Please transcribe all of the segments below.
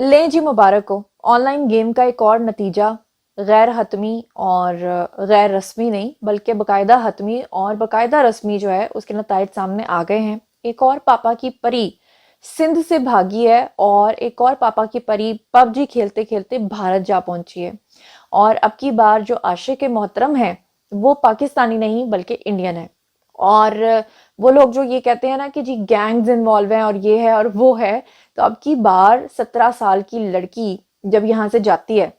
लें जी मुबारक हो। Online game का एक और नतीजा गैर हतमी और गैर रस्मी नहीं बल्कि बाकायदा हतमी और बाकायदा रस्मी जो है उसके नताइज सामने आ गए हैं। एक और पापा की परी सिंध से भागी है और एक और पापा की परी पबजी खेलते खेलते भारत जा पहुंची है। और अब की बार जो आशिक मोहतरम है वो पाकिस्तानी नहीं बल्कि इंडियन है। और वो लोग जो ये कहते हैं ना कि जी गैंग्स इन्वॉल्व हैं और ये है और वो है, तो अब की बार 17 साल की लड़की जब यहाँ से जाती है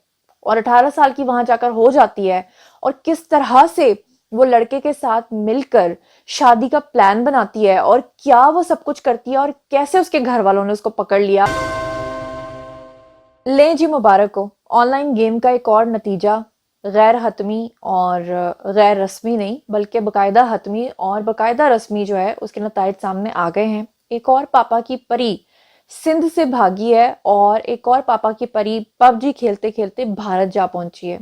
और 18 साल की वहां जाकर हो जाती है और किस तरह से वो लड़के के साथ मिलकर शादी का प्लान बनाती है और क्या वो सब कुछ करती है और कैसे उसके घर वालों ने उसको पकड़ लिया। लें जी मुबारक हो। ऑनलाइन गेम का एक और नतीजा गैर हतमी और गैर रस्मी नहीं बल्कि बाकायदा हतमी और बाकायदा रस्मी जो है उसके नताइज सामने आ गए हैं। एक और पापा की परी सिंध से भागी है और एक और पापा की परी पबजी खेलते खेलते भारत जा पहुंची है।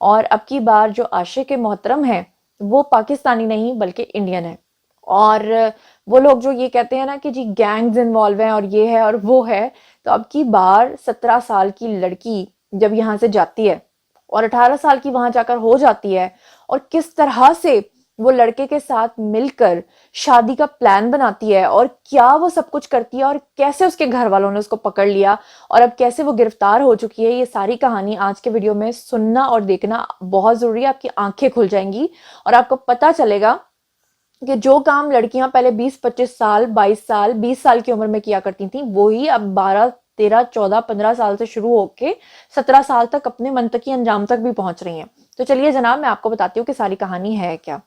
और अब की बार जो आशिक मोहतरम है वो पाकिस्तानी नहीं बल्कि इंडियन है। और वो लोग जो ये कहते हैं ना कि जी गैंग्स इन्वॉल्व हैं और ये है और वो है, तो अब की बार 17 साल की लड़की जब यहाँ से जाती है और 18 साल की वहां जाकर हो जाती है और किस तरह से वो लड़के के साथ मिलकर शादी का प्लान बनाती है और क्या वो सब कुछ करती है और कैसे उसके घर वालों ने उसको पकड़ लिया और अब कैसे वो गिरफ्तार हो चुकी है, ये सारी कहानी आज के वीडियो में सुनना और देखना बहुत जरूरी है। आपकी आंखें खुल जाएंगी और आपको पता चलेगा कि जो काम लड़कियां पहले 20-25 साल 22 साल 20 साल की उम्र में किया करती थी वही अब 12-13-14-15 साल से शुरू होके 17 साल तक अपने मंतकी अंजाम तक भी पहुंच रही हैं। तो चलिए जनाब, मैं आपको बताती हूँ कि सारी कहानी है क्या।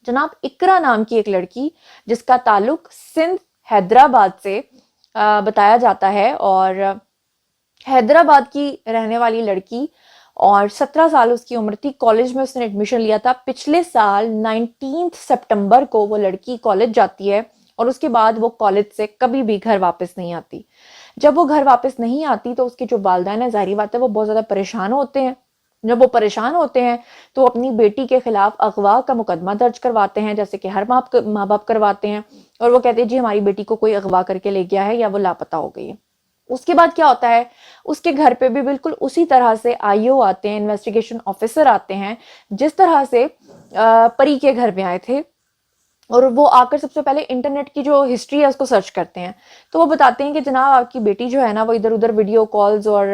जनाब, इकरा नाम की एक लड़की जिसका ताल्लुक सिंध हैदराबाद से बताया जाता है और हैदराबाद की रहने वाली लड़की और 17 साल उसकी उम्र थी। कॉलेज में उसने एडमिशन लिया था पिछले साल 19 सितंबर को। वो लड़की कॉलेज जाती है और उसके बाद वो कॉलेज से कभी भी घर वापस नहीं आती। जब वो घर वापस नहीं आती तो उसके जो वालिदैन है, जाहिर बात है वो बहुत ज्यादा परेशान होते हैं। जब वो परेशान होते हैं तो अपनी बेटी के खिलाफ अगवा का मुकदमा दर्ज करवाते हैं, जैसे कि हर माँ बाप करवाते हैं। और वो कहते हैं जी हमारी बेटी को कोई अगवा करके ले गया है या वो लापता हो गई है। उसके बाद क्या होता है, उसके घर पे भी बिल्कुल उसी तरह से आईओ आते हैं, इन्वेस्टिगेशन ऑफिसर आते हैं, जिस तरह से परी के घर में आए थे। और वो आकर सबसे पहले इंटरनेट की जो हिस्ट्री है उसको सर्च करते हैं। तो वो बताते हैं कि जनाब आपकी बेटी जो है ना वो इधर उधर वीडियो कॉल्स और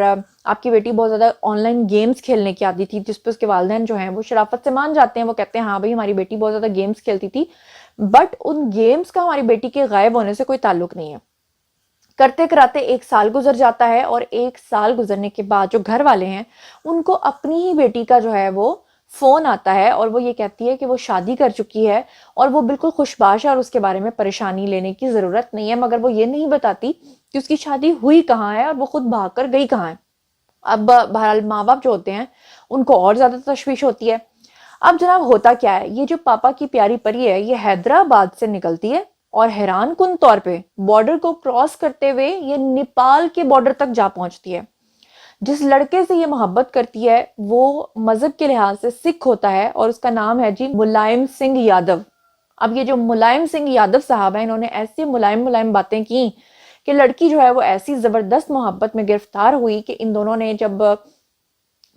आपकी बेटी बहुत ज़्यादा ऑनलाइन गेम्स खेलने की आदी थी, जिसपे उसके वालिदैन जो हैं वो शराफत से मान जाते हैं। वो कहते हैं हाँ भाई हमारी बेटी बहुत ज़्यादा गेम्स खेलती थी, बट उन गेम्स का हमारी बेटी के गायब होने से कोई ताल्लुक नहीं है। करते कराते 1 साल गुजर जाता है और 1 साल गुजरने के बाद जो घर वाले हैं उनको अपनी ही बेटी का जो है वो फोन आता है और वो ये कहती है कि वो शादी कर चुकी है और वो बिल्कुल खुशबाश है और उसके बारे में परेशानी लेने की जरूरत नहीं है। मगर वो ये नहीं बताती कि उसकी शादी हुई कहाँ है और वो खुद भाग कर गई कहाँ है। अब बहरहाल माँ बाप जो होते हैं उनको और ज्यादा तशवीश होती है। अब जनाब होता क्या है, ये जो पापा की प्यारी परी है ये हैदराबाद से निकलती है और हैरान कुन तौर पे बॉर्डर को क्रॉस करते हुए ये नेपाल के बॉर्डर तक जा पहुंचती है। जिस लड़के से ये मोहब्बत करती है वो मजहब के लिहाज से सिख होता है और उसका नाम है जी मुलायम सिंह यादव। अब ये जो मुलायम सिंह यादव साहब है इन्होंने ऐसी मुलायम मुलायम बातें की कि लड़की जो है वो ऐसी जबरदस्त मोहब्बत में गिरफ्तार हुई कि इन दोनों ने जब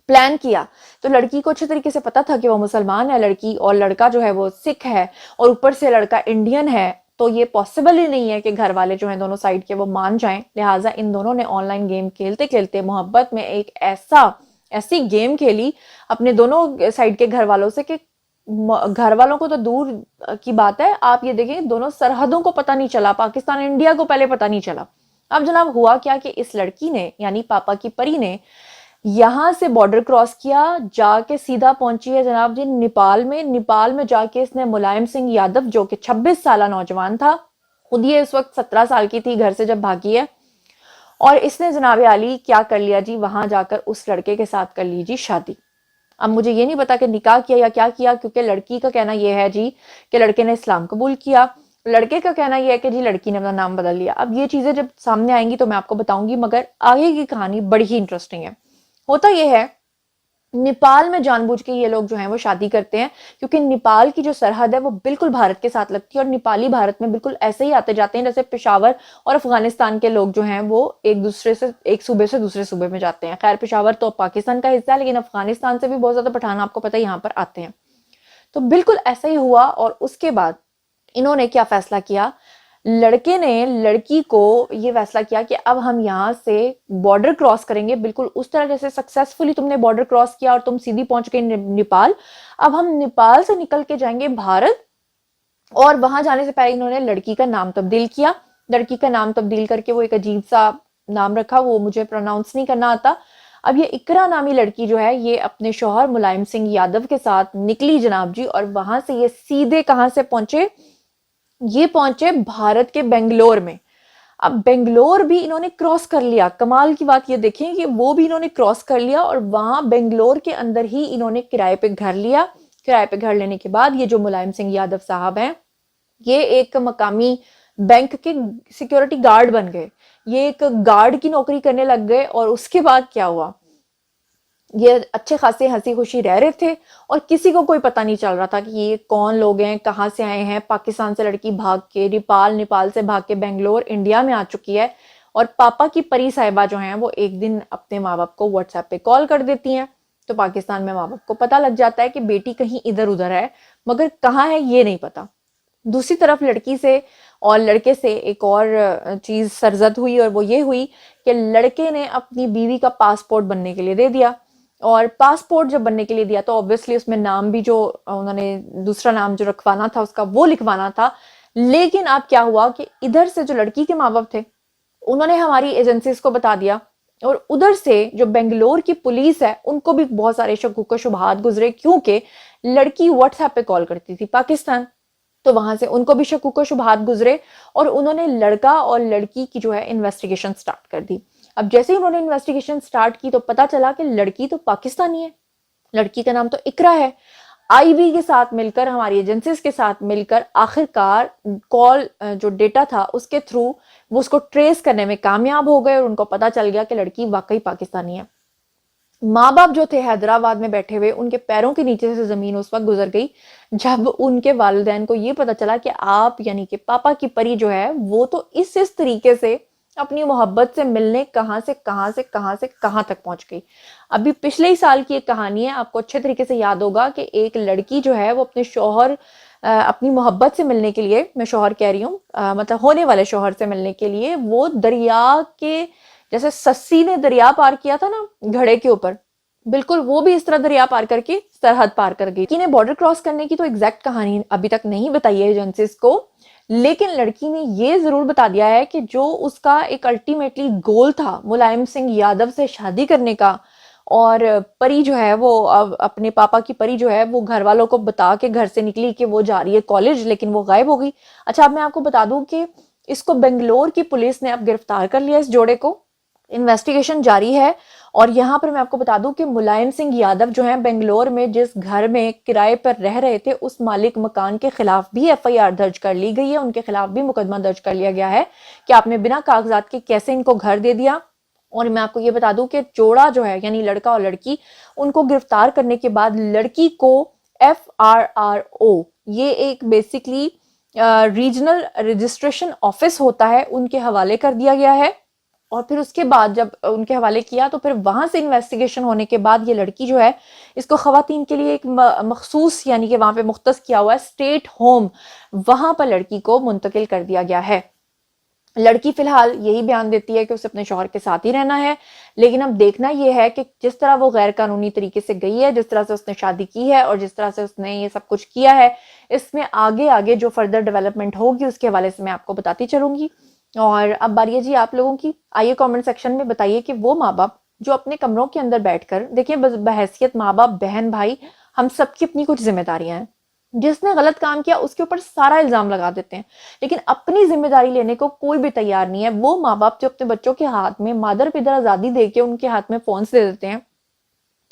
प्लान किया तो लड़की को अच्छे तरीके से पता था कि वो मुसलमान है लड़की, और लड़का जो है वो सिख है और ऊपर से लड़का इंडियन है। तो ये पॉसिबल ही नहीं है कि घर वाले जो हैं दोनों साइड के वो मान जाएं। लिहाजा इन दोनों ने ऑनलाइन गेम खेलते खेलते मोहब्बत में एक ऐसी गेम खेली अपने दोनों साइड के घर वालों से कि घर वालों को तो दूर की बात है, आप ये देखें दोनों सरहदों को पता नहीं चला, पाकिस्तान इंडिया को पहले पता नहीं चला। अब जनाब हुआ क्या कि इस लड़की ने यानी पापा की परी ने यहां से बॉर्डर क्रॉस किया, जाके सीधा पहुंची है जनाब जी नेपाल में। नेपाल में जाके इसने मुलायम सिंह यादव जो कि 26 साल नौजवान था, खुद ये इस वक्त 17 साल की थी घर से जब भागी है, और इसने जनाब आली क्या कर लिया जी, वहां जाकर उस लड़के के साथ कर ली जी शादी। अब मुझे ये नहीं पता कि निकाह किया या क्या किया, क्योंकि लड़की का कहना यह है जी कि लड़के ने इस्लाम कबूल किया, लड़के का कहना यह है कि जी लड़की ने अपना नाम बदल लिया। अब ये चीजें जब सामने आएंगी तो मैं आपको बताऊंगी, मगर आगे की कहानी बड़ी ही इंटरेस्टिंग है। होता यह है नेपाल में जानबूझ के ये लोग जो हैं वो शादी करते हैं, क्योंकि नेपाल की जो सरहद है वो बिल्कुल भारत के साथ लगती है, और नेपाली भारत में बिल्कुल ऐसे ही आते जाते हैं जैसे पेशावर और अफगानिस्तान के लोग जो हैं वो एक दूसरे से, एक सूबे से दूसरे सूबे में जाते हैं। खैर, पेशावर तो पाकिस्तान का हिस्सा है, लेकिन अफगानिस्तान से भी बहुत ज्यादा पठान आपको पता है यहाँ पर आते हैं। तो बिल्कुल ऐसा ही हुआ, और उसके बाद इन्होंने क्या फैसला किया, लड़के ने लड़की को ये फैसला किया कि अब हम यहाँ से बॉर्डर क्रॉस करेंगे, बिल्कुल उस तरह जैसे सक्सेसफुली तुमने बॉर्डर क्रॉस किया और तुम सीधी पहुंच गई नेपाल। अब हम नेपाल से निकल के जाएंगे भारत, और वहां जाने से पहले इन्होंने लड़की का नाम तब्दील किया। लड़की का नाम तब्दील करके वो एक अजीब सा नाम रखा, वो मुझे प्रोनाउंस नहीं करना आता। अब ये इकरा नामी लड़की जो है ये अपने शौहर मुलायम सिंह यादव के साथ निकली जनाब जी, और वहां से ये सीधे कहां से पहुंचे, ये पहुंचे भारत के बेंगलोर में। अब बेंगलोर भी इन्होंने क्रॉस कर लिया। कमाल की बात ये देखें कि वो भी इन्होंने क्रॉस कर लिया, और वहां बेंगलोर के अंदर ही इन्होंने किराए पे घर लिया। किराए पे घर लेने के बाद ये जो मुलायम सिंह यादव साहब हैं, ये एक मकामी बैंक के सिक्योरिटी गार्ड बन गए। ये एक गार्ड की नौकरी करने लग गए, और उसके बाद क्या हुआ, ये अच्छे खासे हंसी खुशी रह रहे थे, और किसी को कोई पता नहीं चल रहा था कि ये कौन लोग हैं, कहाँ से आए हैं। पाकिस्तान से लड़की भाग के नेपाल, नेपाल से भाग के बेंगलोर, इंडिया में आ चुकी है। और पापा की परी साहिबा जो हैं वो एक दिन अपने माँ बाप को व्हाट्सएप पे कॉल कर देती हैं। तो पाकिस्तान में माँ बाप को पता लग जाता है कि बेटी कहीं इधर उधर है, मगर कहाँ है ये नहीं पता। दूसरी तरफ लड़की से और लड़के से एक और चीज सरजद हुई, और वो ये हुई कि लड़के ने अपनी बीवी का पासपोर्ट बनने के लिए दे दिया। और पासपोर्ट जब बनने के लिए दिया तो ऑब्वियसली उसमें नाम भी, जो उन्होंने दूसरा नाम जो रखवाना था उसका, वो लिखवाना था। लेकिन अब क्या हुआ कि इधर से जो लड़की के माँ बाप थे उन्होंने हमारी एजेंसीज को बता दिया, और उधर से जो बेंगलोर की पुलिस है उनको भी बहुत सारे शक शुबहात गुजरे, क्योंकि लड़की व्हाट्सएप पे कॉल करती थी पाकिस्तान। तो वहां से उनको भी शक शुबहात गुजरे, और उन्होंने लड़का और लड़की की जो है इन्वेस्टिगेशन स्टार्ट कर दी। अब जैसे ही उन्होंने इन्वेस्टिगेशन स्टार्ट की तो पता चला कि लड़की तो पाकिस्तानी है, लड़की का नाम तो इकरा है। आईबी के साथ मिलकर, हमारी एजेंसीज के साथ मिलकर आखिरकार कॉल जो डेटा था उसके थ्रू वो उसको ट्रेस करने में कामयाब हो गए, और उनको पता चल गया कि लड़की वाकई पाकिस्तानी है। माँ बाप जो थे हैदराबाद में बैठे हुए, उनके पैरों के नीचे से जमीन उस वक्त गुजर गई जब उनके वालिदैन को ये पता चला कि आप यानी कि पापा की परी जो है वो तो इस तरीके से अपनी मोहब्बत से मिलने कहां से कहां से कहां से कहां तक पहुंच गई। अभी पिछले ही साल की एक कहानी है, आपको अच्छे तरीके से याद होगा कि एक लड़की जो है वो अपने शौहर, अपनी मोहब्बत से मिलने के लिए, मैं शौहर कह रही हूँ, मतलब होने वाले शौहर से मिलने के लिए वो दरिया के, जैसे सस्सी ने दरिया पार किया था ना घड़े के ऊपर, बिल्कुल वो भी इस तरह दरिया पार करके सरहद पार कर गई। लड़की ने बॉर्डर क्रॉस करने की तो एग्जैक्ट कहानी अभी तक नहीं बताई है एजेंसीज को, लेकिन लड़की ने ये जरूर बता दिया है कि जो उसका एक अल्टीमेटली गोल था मुलायम सिंह यादव से शादी करने का, और परी जो है वो अब अपने पापा की परी जो है वो घर वालों को बता के घर से निकली कि वो जा रही है कॉलेज, लेकिन वो गायब हो गई। अच्छा, अब मैं आपको बता दूं कि इसको बेंगलोर की पुलिस ने अब गिरफ्तार कर लिया, इस जोड़े को। इन्वेस्टिगेशन जारी है। और यहाँ पर मैं आपको बता दूं कि मुलायम सिंह यादव जो हैं बेंगलोर में जिस घर में किराए पर रह रहे थे उस मालिक मकान के खिलाफ भी एफआईआर दर्ज कर ली गई है, उनके खिलाफ भी मुकदमा दर्ज कर लिया गया है कि आपने बिना कागजात के कैसे इनको घर दे दिया। और मैं आपको ये बता दूं कि जोड़ा जो है यानी लड़का और लड़की, उनको गिरफ्तार करने के बाद लड़की को FRRO, ये एक बेसिकली रीजनल रजिस्ट्रेशन ऑफिस होता है, उनके हवाले कर दिया गया है। और फिर उसके बाद जब उनके हवाले किया तो फिर वहां से इन्वेस्टिगेशन होने के बाद ये लड़की जो है, इसको खवातीन के लिए एक मखसूस यानी कि वहां पे मुख्तस किया हुआ है स्टेट होम, वहां पर लड़की को मुंतकिल कर दिया गया है। लड़की फिलहाल यही बयान देती है कि उसे अपने शौहर के साथ ही रहना है, लेकिन अब देखना यह है कि जिस तरह वो गैर कानूनी तरीके से गई है, जिस तरह से उसने शादी की है और जिस तरह से उसने ये सब कुछ किया है, इसमें आगे आगे जो फर्दर डेवलपमेंट होगी उसके हवाले से मैं आपको बताती चलूंगी। और अब बारी है जी आप लोगों की, आइए कमेंट सेक्शन में बताइए कि वो माँ बाप जो अपने कमरों के अंदर बैठकर, देखिए बहैसियत माँ बाप बहन भाई हम सबकी अपनी कुछ जिम्मेदारियां हैं, जिसने गलत काम किया उसके ऊपर सारा इल्जाम लगा देते हैं, लेकिन अपनी जिम्मेदारी लेने को कोई भी तैयार नहीं है। वो माँ बाप जो अपने बच्चों के हाथ में मादर पिदर आजादी देके उनके हाथ में फोन दे देते हैं,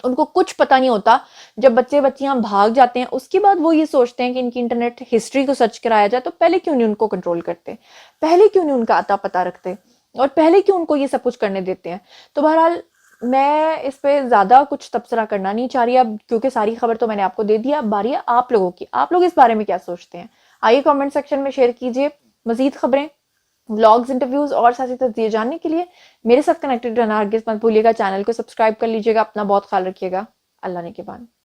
उनको कुछ पता नहीं होता। जब बच्चे बच्चियां भाग जाते हैं उसके बाद वो ये सोचते हैं कि इनकी इंटरनेट हिस्ट्री को सर्च कराया जाए, तो पहले क्यों नहीं उनको कंट्रोल करते, पहले क्यों नहीं उनका आता पता रखते, और पहले क्यों उनको ये सब कुछ करने देते हैं। तो बहरहाल मैं इस पे ज़्यादा कुछ तबसरा करना नहीं चाह रही अब, क्योंकि सारी खबर तो मैंने आपको दे दिया। अब बारी है आप लोगों की, आप लोग इस बारे में क्या सोचते हैं? आइए कमेंट सेक्शन में शेयर कीजिए। मजीद खबरें, व्लॉग्स, इंटरव्यूज और साथ ही तस्वीर जानने के लिए मेरे साथ कनेक्टेड रहना हरगिज़ मत भूलिएगा। चैनल को सब्सक्राइब कर लीजिएगा। अपना बहुत ख्याल रखिएगा। अल्लाह ने के बाद।